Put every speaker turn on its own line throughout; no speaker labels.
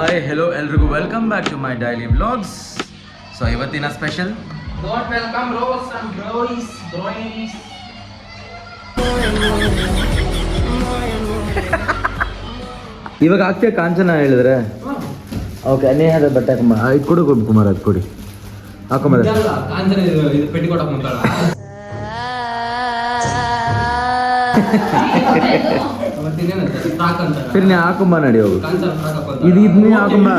Hi hello ಎಲ್ರಿಗೂ welcome back to my daily vlogs. So ಇವತ್ತಿನ special
welcome rose and bros bros.
ಇವಾಗ ಆಗ್ತೀಯ ಕಾಂಚನ ಹೇಳಿದ್ರೆ ಓಕೆ ನೇಹದ ಬಟ್ಟೆ ಹಾಕೊಂಬ ಇದು ಕೊಡು ಕುಮಾರ್ ಅದು ಕೊಡಿ ಹಾಕೊಂಬ
ಕಾಂಚನ ಇದು ಪೆಟ್ಟಿ ಕೊಡಕ್ ಮುಂತಾಳ.
ಫಿರ್ನೆ ಹಾಕೊಂಬ ನಡಿ ಹೋಗು ಇದು ಇದನ್ನೇ ಹಾಕೊಂಬ.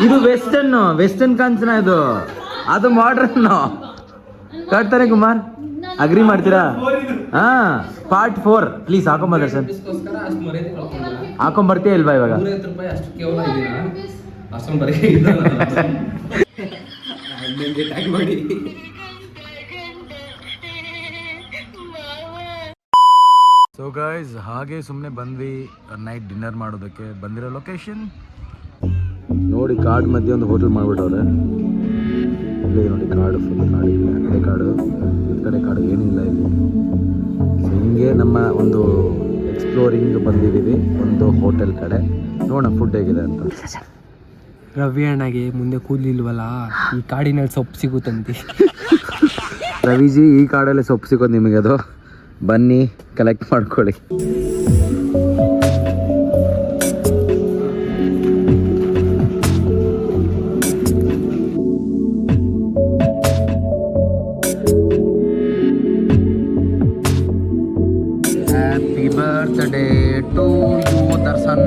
ಇದು ವೆಸ್ಟರ್ನ್ ಕಾಂಚನ ಇದು, ಅದು ಮಾಡ್ರನ್ ಕಟ್ತಾನೆ ಕುಮಾರ್. ಅಗ್ರಿ ಮಾಡ್ತೀರಾ? ಹಾ ಪಾರ್ಟ್ 4 ಪ್ಲೀಸ್ ಹಾಕೊಂಬ ದರ್ಶನ್. ಹಾಕೊಂಬರ್ತೀಯ ಇಲ್ವಾ ಇವಾಗ? ಸೊ ಗೈಸ್ ಹಾಗೆ ಸುಮ್ಮನೆ ಬಂದ್ವಿ ನೈಟ್ ಡಿನ್ನರ್ ಮಾಡೋದಕ್ಕೆ. ಬಂದಿರೋ ಲೊಕೇಶನ್ ನೋಡಿ, ಕಾಡು ಮಧ್ಯೆ ಒಂದು ಹೋಟೆಲ್ ಮಾಡಿಬಿಟ್ಟವ್ರೆ. ಇಲ್ಲೇ ನೋಡಿ ಕಾಡು, ಫುಲ್ ಕಾಡು, ಆ ಕಡೆ ಕಾಡು ಈ ಕಡೆ ಕಾಡು, ಏನಿಲ್ಲ ಇಲ್ಲಿ. ಸೊ ಹಿಂಗೆ ನಮ್ಮ ಒಂದು ಎಕ್ಸ್ಪ್ಲೋರಿಂಗ್ ಬಂದಿದ್ದೀವಿ ಒಂದು ಹೋಟೆಲ್ ಕಡೆ. ನೋಡೋಣ ಫುಡ್ ಹೇಗಿದೆ ಅಂತ.
ರವಿ ಅಣ್ಣಗೆ ಮುಂದೆ ಕೂದಲಿಲ್ವಲ್ಲ, ಈ ಕಾಡಿನಲ್ಲಿ ಸೊಪ್ಪು ಸಿಗುತ್ತಂತೆ.
ರವಿಜಿ, ಈ ಕಾಡಲ್ಲಿ ಸೊಪ್ಪು ಸಿಗೋದು ನಿಮಗೆ, ಅದು ಬನ್ನಿ ಕಲೆಕ್ಟ್ ಮಾಡ್ಕೊಳ್ಳಿ. Happy birthday to you Darshan.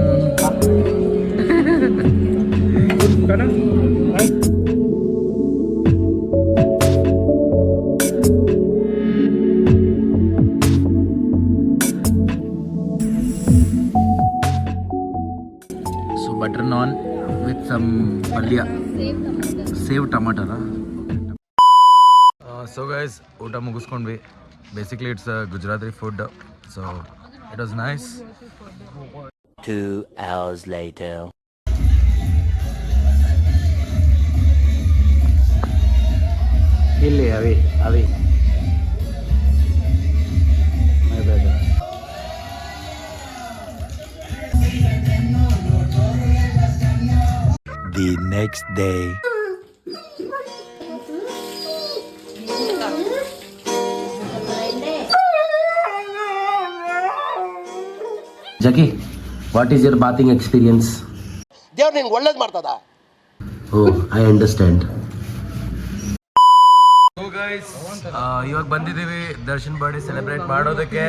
Butter naan with some palya, sev tamatar. So guys ಊಟ ಮುಗಿಸ್ಕೊಂಡ್ವಿ. Basically it's Gujarati food, so it was nice.
2 hours later.
ಇಲ್ಲಿ ಅವಿ
The next day.
Jaggi, what is your bathing experience?
ದೇವ್ರು ನಿನ್ಗೆ ಒಳ್ಳೇದು ಮಾಡ್ತದ.
Oh I understand. ಇವಾಗ ಬಂದಿದ್ದೀವಿ ದರ್ಶನ್ ಬರ್ಡೇ ಸೆಲೆಬ್ರೇಟ್ ಮಾಡೋದಕ್ಕೆ.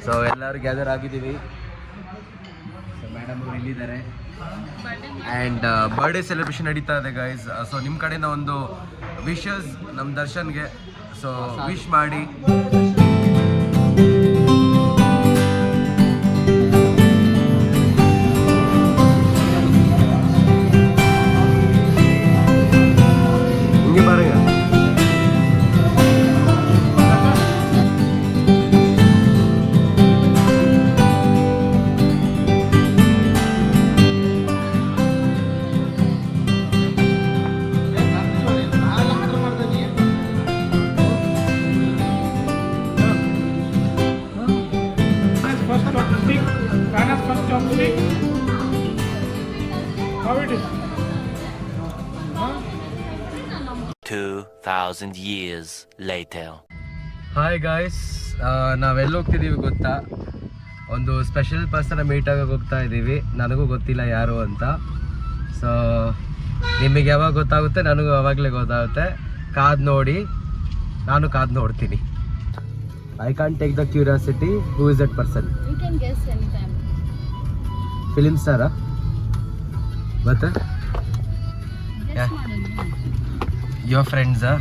ಸೊ ಎಲ್ಲರೂ ಗ್ಯಾದರ್ ಆಗಿದ್ದೀವಿ. ಮೇಡಮ್ ಇಲ್ಲಿದ್ದಾರೆ ಆ್ಯಂಡ್ ಬರ್ಡೇ ಸೆಲೆಬ್ರೇಷನ್ ನಡೀತಾ ಇದೆ ಗೈಸ್. ಸೊ ನಿಮ್ಮ ಕಡೆಯಿಂದ ಒಂದು ವಿಶಸ್ ನಮ್ಮ ದರ್ಶನ್ಗೆ, ಸೊ ವಿಶ್ ಮಾಡಿ. ಹಿಂಗೆ ಬಾರಗ.
First chopstick. How it is?
2,000 years later.
Hi guys, ನಾವೆಲ್ಲಿ ಹೋಗ್ತಿದ್ದೀವಿ ಗೊತ್ತಾ? ಒಂದು ಸ್ಪೆಷಲ್ ಪರ್ಸನ್ನ ಮೀಟ್ ಆಗೋಕೆ ಹೋಗ್ತಾ ಇದ್ದೀವಿ. ನನಗೂ ಗೊತ್ತಿಲ್ಲ ಯಾರು ಅಂತ. ಸೊ ನಿಮಗೆ ಯಾವಾಗ ಗೊತ್ತಾಗುತ್ತೆ, ನನಗೂ ಆವಾಗಲೇ ಗೊತ್ತಾಗುತ್ತೆ. ಕಾದು ನೋಡಿ, ನಾನು ಕಾದು ನೋಡ್ತೀನಿ. I can't take the curiosity. Who is that person?
You can guess anytime.
Film ಸ್ಟಾರಾ? ಮತ್ತೆ
Guess ಮಾಡೋದು.
ಯುವರ್ ಫ್ರೆಂಡ್ಸಾ?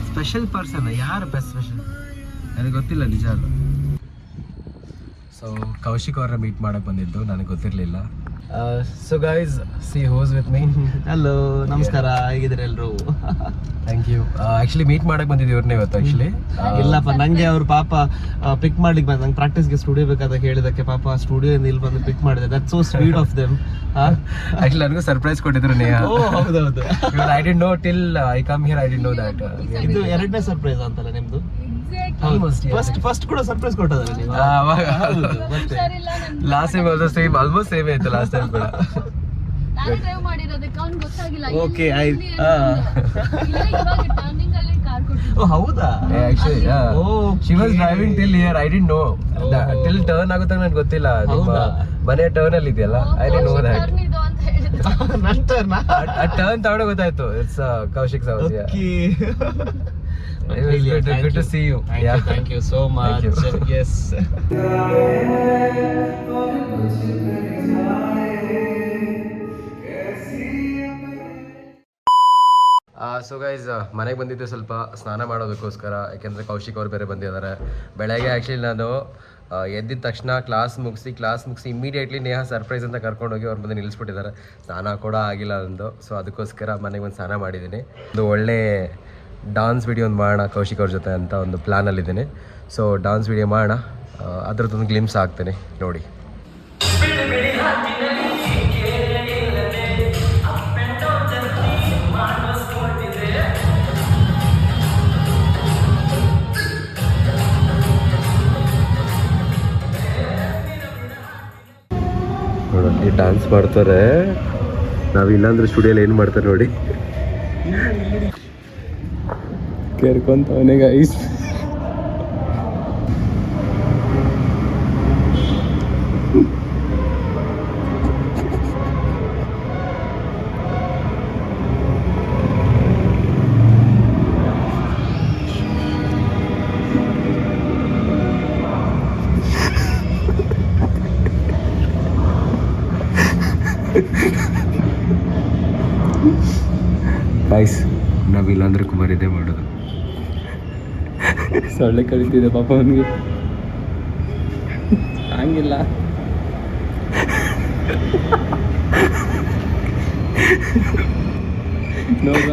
ಸ್ಪೆಷಲ್ ಪರ್ಸನ್ ಯಾರು? ಸ್ಪೆಷಲ್ ನನಗೆ ಗೊತ್ತಿಲ್ಲ ನಿಜ. ಅದು ಸೊ ಕೌಶಿಕ್ ಅವ್ರನ್ನ ಮೀಟ್ ಮಾಡಕ್ಕೆ ಬಂದಿದ್ದು, ನನಗೆ ಗೊತ್ತಿರಲಿಲ್ಲ. So guys, see who's with me.
Hello, ನಮಸ್ಕಾರ, ಹೇಗಿದ್ರೆ ಎಲ್ರು?
Thank you. ಆ್ಯಕ್ಚುಲಿ ಮೀಟ್ ಮಾಡಕ್ಕೆ ಬಂದಿದ್ದು ಇವ್ರನ್ನೇ ಇವತ್ತು. ಆ್ಯಕ್ಚುಲಿ
ಇಲ್ಲಪ್ಪ, ನಂಗೆ ಅವ್ರು ಪಾಪ ಪಿಕ್ ಮಾಡ್ಲಿಕ್ಕೆ ಬಂದು ನಂಗೆ ಪ್ರಾಕ್ಟೀಸ್ಗೆ ಸ್ಟುಡಿಯೋ ಬೇಕಾದ ಹೇಳಿದಕ್ಕೆ ಪಾಪ ಸ್ಟುಡಿಯೋದಿಂದ ಇಲ್ಲಿ ಬಂದು ಪಿಕ್ ಮಾಡಿದೆ. That so sweet of them.
Actually ನನಗೂ ಸರ್ಪ್ರೈಸ್ ಕೊಟ್ಟಿದ್ರು ನೇಹ.
ಹೌದೌದು.
I did no till I come here, I did know that.
ಇದು ಎರಡನೇ ಸರ್ಪ್ರೈಸ್ ಅಂತಲ್ಲ ನಿಮ್ದು? ಫಸ್ಟ್ ಕೂಡ ಸರ್ಪ್ರೈಸ್ ಕೊಟ್ಟದಲ್ಲ ನೀವು ಹೌದು, ಮತ್ತೆ
ಹುಷಾರಿಲ್ಲ ನನ್ಗೆ.
Last time also same almost same ಆಯ್ತು ಲಾಸ್ಟ್ ಟೈಮ್ ಕೂಡ.
ನಾನೇ ಡ್ರೈವ್ ಮಾಡಿರೋದಕ್ಕೆ ಅವ್ನಿಗೆ ಗೊತ್ತಾಗಿಲ್ಲ.
Okay,
ಇಲ್ಲಿ
ಹಾ.
ಇವಾಗ ಟರ್ನಿಂಗ್ ಅಲ್ಲಿ ಕಾರ್ ಕೊಟ್ಟಿದ್ದು.
ಓ ಹೌದಾ
Actually, yeah.
Oh,
She was driving till here. I didn't know. Till turn ಆಗುತ್ತಾಗ ನನಗೆ ಗೊತ್ತಿಲ್ಲ. ನಿಮ್ಮ
ಹೌದಾ?
ಮನೆ ಟರ್ನ್ ಅಲ್ಲಿ ಇದೆಯಲ್ಲ. I didn't know that.
Turn ಇದು ಅಂತ ಹೇಳಿದ್ರು.
ನಂತರ
ಆ ಟರ್ನ್ ತಗೊಂಡು ಗೊತ್ತಾಯ್ತು. It's Kaushik's house. Yeah.
Okay.
It was good to see you. Yeah.
Thank you so much.
Thank you.
Yes.
So guys ಮನೆಗೆ ಬಂದಿದ್ದೆ ಸ್ವಲ್ಪ ಸ್ನಾನ ಮಾಡೋದಕ್ಕೋಸ್ಕರ, ಯಾಕೆಂದರೆ ಕೌಶಿಕ್ ಅವ್ರು ಬೇರೆ ಬಂದಿದ್ದಾರೆ. ಬೆಳಗ್ಗೆ ಆ್ಯಕ್ಚುಲಿ ನಾನು ಎದ್ದಿದ ತಕ್ಷಣ ಕ್ಲಾಸ್ ಮುಗಿಸಿ ಇಮಿಡಿಯೇಟ್ಲಿ ನೇಹಾ ಸರ್ಪ್ರೈಸ್ ಅಂತ ಕರ್ಕೊಂಡೋಗಿ ಅವ್ರು ಬಂದು ನಿಲ್ಲಿಸ್ಬಿಟ್ಟಿದ್ದಾರೆ. ಸ್ನಾನ ಕೂಡ ಆಗಿಲ್ಲ ನಂದು. ಸೊ ಅದಕ್ಕೋಸ್ಕರ ಮನೆಗೆ ಒಂದು ಸ್ನಾನ ಮಾಡಿದ್ದೀನಿ. ಒಂದು ಒಳ್ಳೆ ಡಾನ್ಸ್ ವಿಡಿಯೋ ಒಂದು ಮಾಡೋಣ ಕೌಶಿಕ್ ಅವ್ರ ಜೊತೆ ಅಂತ ಒಂದು ಪ್ಲ್ಯಾನಲ್ಲಿದ್ದೀನಿ. ಸೊ ಡಾನ್ಸ್ ವಿಡಿಯೋ ಮಾಡೋಣ, ಅದರದ್ದೊಂದು ಗ್ಲಿಮ್ಸ್ ಹಾಕ್ತೀನಿ ನೋಡಿ. ನೋಡಿ ಡ್ಯಾನ್ಸ್ ಮಾಡ್ತಾರೆ, ನಾವು ಇಲ್ಲಾಂದ್ರೆ ಸ್ಟುಡಿಯೋಲಿ ಏನು ಮಾಡ್ತಾರೆ ನೋಡಿ. ಕೇರ್ಕೊಂತವನೇ ಗೈಸ್. ಗೈಸ್ ನಾವಿಲ್ಲಾಂದ್ರೆ ಕುಮಾರ್ ಇದೇ ಮಾಡೋದು. ಸೊಳ್ಳೆ ಕಳಿತಿದೆ ಪಾಪ ಅವನಿಗೆ, ಹಂಗಿಲ್ಲ. ನೋಡ